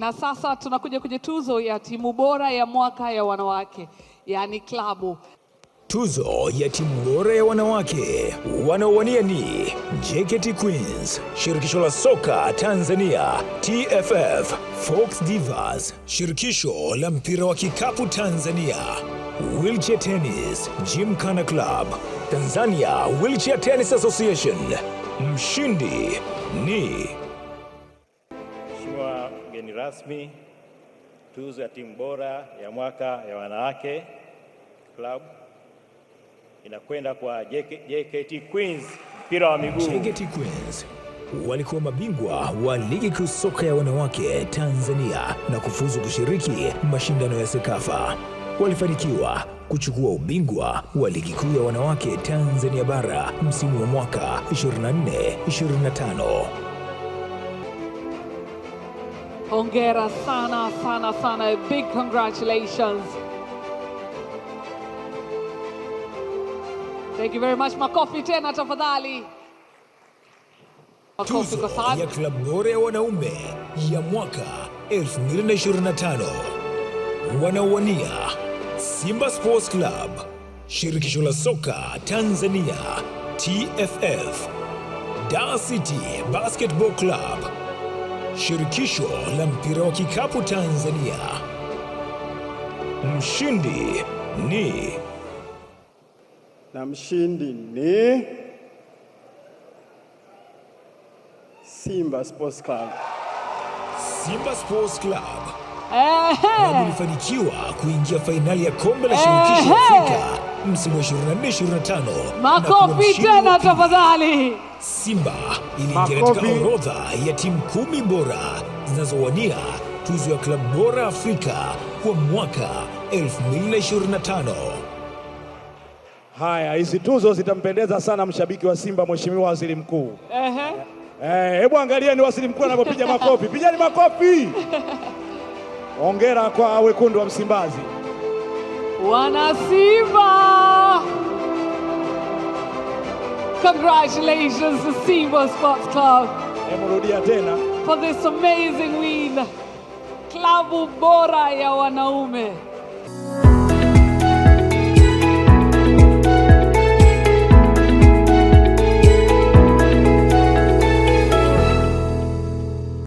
Na sasa tunakuja kwenye tuzo ya timu bora ya mwaka ya wanawake, yani klabu. Tuzo ya timu bora ya wanawake wanaowania ni JKT Queens, Shirikisho la Soka Tanzania, TFF, Fox Divas, Shirikisho la Mpira wa Kikapu Tanzania, Wheelchair Tennis, Gymkhana Club, Tanzania Wheelchair Tennis Association. Mshindi ni Mheshimiwa mgeni rasmi, tuzo ya timu bora ya mwaka ya wanawake club inakwenda kwa JKT Queens mpira wa miguu. JKT Queens walikuwa mabingwa wa ligi kuu soka ya wanawake Tanzania na kufuzu kushiriki mashindano ya Sekafa. Walifanikiwa kuchukua ubingwa wa ligi kuu ya wanawake Tanzania bara msimu wa mwaka 24-25. Hongera sana sana sana, big congratulations. Thank you very much. Makofi tena tafadhali. Makofi kwa Tuzo sana. ya klabu bora ya wanaume ya mwaka 2025 wanaowania Simba Sports Club, Shirikisho la Soka Tanzania TFF, Dar City Basketball Club, Shirikisho la Mpira wa Kikapu Tanzania. Mshindi ni na mshindi ni Simba Sports Club. Simba Sports Club. Ehe. Walifanikiwa kuingia fainali ya kombe la shirikisho Afrika msimu wa 24-25. Makofi tena tafadhali. Simba iliingia katika orodha ya timu 10 bora zinazowania tuzo ya klabu bora Afrika kwa mwaka 2025. Haya, hizi tuzo zitampendeza sana mshabiki wa Simba, Mheshimiwa Waziri Mkuu. Ehe. Hebu angalieni Waziri Mkuu anapopiga makofi. Pigani makofi. Hongera kwa wekundu wa Msimbazi. Wana Simba. Congratulations to Simba Sports Club Hebu rudia tena. for this amazing win. Klabu bora ya wanaume.